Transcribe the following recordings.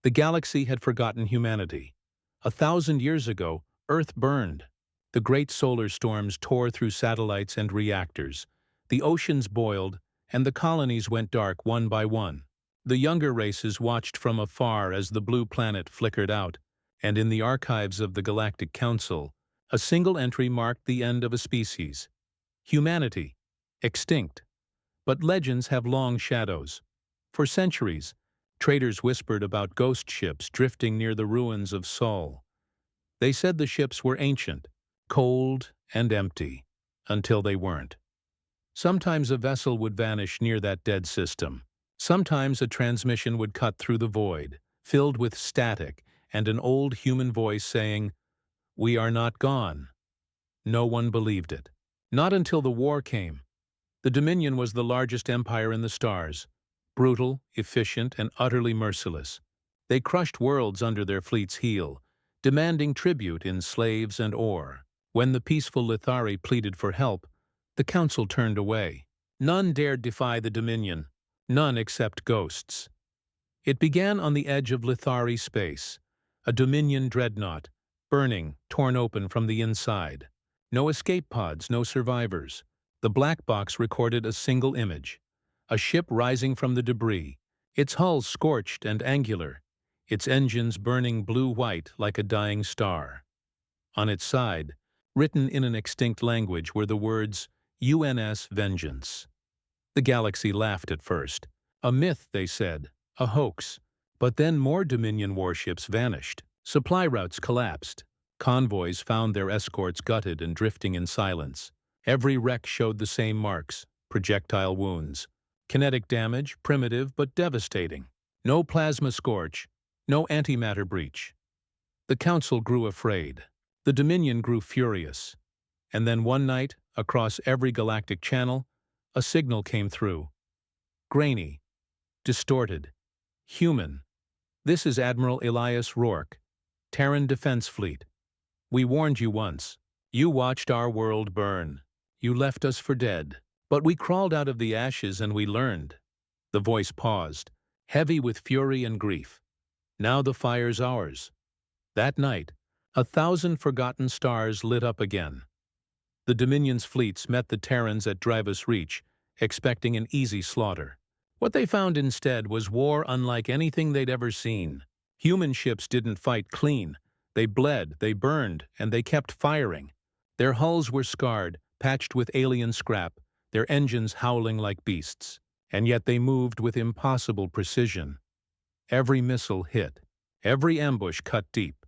The galaxy had forgotten humanity. 1,000 years ago, Earth burned. The great solar storms tore through satellites and reactors. The oceans boiled, and the colonies went dark one by one. The younger races watched from afar as the blue planet flickered out, and in the archives of the Galactic Council, a single entry marked the end of a species. Humanity, extinct. But legends have long shadows. For centuries, traders whispered about ghost ships drifting near the ruins of Sol. They said the ships were ancient, cold, and empty, until they weren't. Sometimes a vessel would vanish near that dead system. Sometimes a transmission would cut through the void, filled with static and an old human voice saying, "We are not gone." No one believed it. Not until the war came. The Dominion was the largest empire in the stars, brutal, efficient, and utterly merciless. They crushed worlds under their fleet's heel, demanding tribute in slaves and ore. When the peaceful Lithari pleaded for help, the Council turned away. None dared defy the Dominion, none except ghosts. It began on the edge of Lithari space, a Dominion dreadnought, burning, torn open from the inside. No escape pods, no survivors. The black box recorded a single image. A ship rising from the debris, its hull scorched and angular, its engines burning blue-white like a dying star. On its side, written in an extinct language, were the words, UNS Vengeance. The galaxy laughed at first. A myth, they said, a hoax. But then more Dominion warships vanished. Supply routes collapsed. Convoys found their escorts gutted and drifting in silence. Every wreck showed the same marks, projectile wounds. Kinetic damage, primitive but devastating. No plasma scorch, no antimatter breach. The Council grew afraid. The Dominion grew furious. And then one night, across every galactic channel, a signal came through. Grainy, distorted, human. This is Admiral Elias Rourke, Terran Defense Fleet. We warned you once. You watched our world burn. You left us for dead. But we crawled out of the ashes and we learned. The voice paused, heavy with fury and grief. Now the fire's ours. That night, 1,000 forgotten stars lit up again. The Dominion's fleets met the Terrans at Drivus Reach, expecting an easy slaughter. What they found instead was war unlike anything they'd ever seen. Human ships didn't fight clean. They bled, they burned, and they kept firing. Their hulls were scarred, patched with alien scrap, their engines howling like beasts. And yet they moved with impossible precision. Every missile hit. Every ambush cut deep.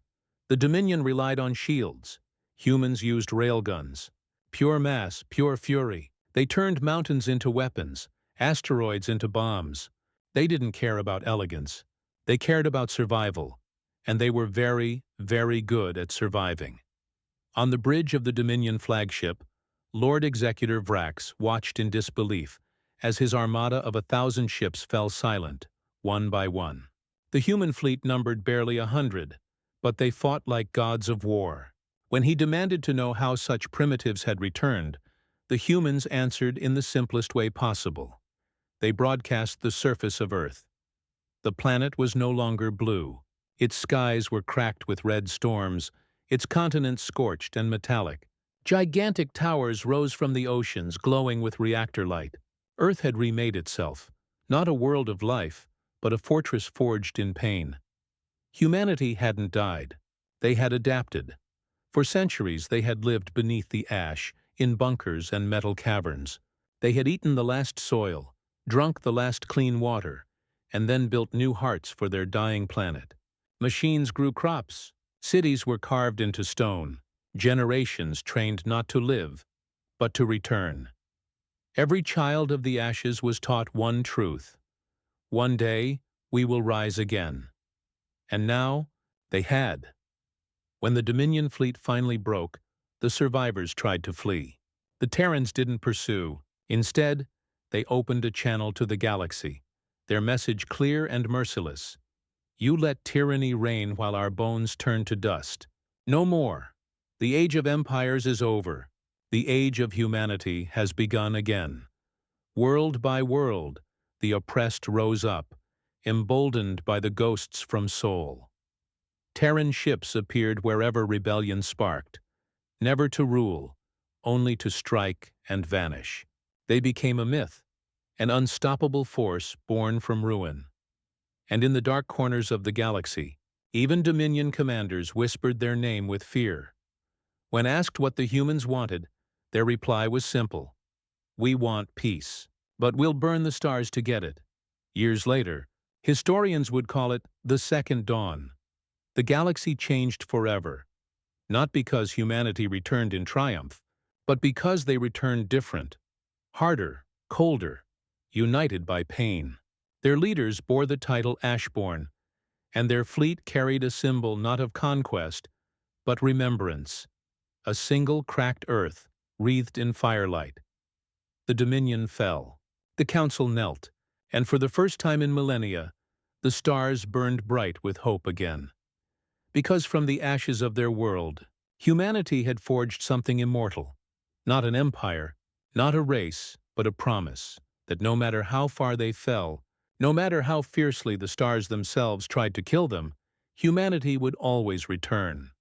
The Dominion relied on shields. Humans used railguns. Pure mass, pure fury. They turned mountains into weapons, asteroids into bombs. They didn't care about elegance. They cared about survival. And they were very, very good at surviving. On the bridge of the Dominion flagship, Lord Executor Vrax watched in disbelief as his armada of 1,000 ships fell silent, one by one. The human fleet numbered barely 100, but they fought like gods of war. When he demanded to know how such primitives had returned, the humans answered in the simplest way possible. They broadcast the surface of Earth. The planet was no longer blue. Its skies were cracked with red storms, its continents scorched and metallic. Gigantic towers rose from the oceans, glowing with reactor light. Earth had remade itself, not a world of life, but a fortress forged in pain. Humanity hadn't died. They had adapted. For centuries they had lived beneath the ash, in bunkers and metal caverns. They had eaten the last soil, drunk the last clean water, and then built new hearts for their dying planet. Machines grew crops. Cities were carved into stone. Generations trained not to live, but to return. Every child of the ashes was taught one truth. One day, we will rise again. And now, they had. When the Dominion fleet finally broke, the survivors tried to flee. The Terrans didn't pursue. Instead, they opened a channel to the galaxy, their message clear and merciless. You let tyranny reign while our bones turn to dust. No more. The age of empires is over. The age of humanity has begun again. World by world, the oppressed rose up, emboldened by the ghosts from Sol. Terran ships appeared wherever rebellion sparked, never to rule, only to strike and vanish. They became a myth, an unstoppable force born from ruin. And in the dark corners of the galaxy, even Dominion commanders whispered their name with fear. When asked what the humans wanted, their reply was simple: "We want peace, but we'll burn the stars to get it." Years later, historians would call it the Second Dawn. The galaxy changed forever, not because humanity returned in triumph, but because they returned different, harder, colder, united by pain. Their leaders bore the title Ashborn, and their fleet carried a symbol not of conquest, but remembrance, a single cracked earth wreathed in firelight. The Dominion fell. The Council knelt, and for the first time in millennia, the stars burned bright with hope again. Because from the ashes of their world, humanity had forged something immortal. Not an empire, not a race, but a promise that no matter how far they fell, no matter how fiercely the stars themselves tried to kill them, humanity would always return.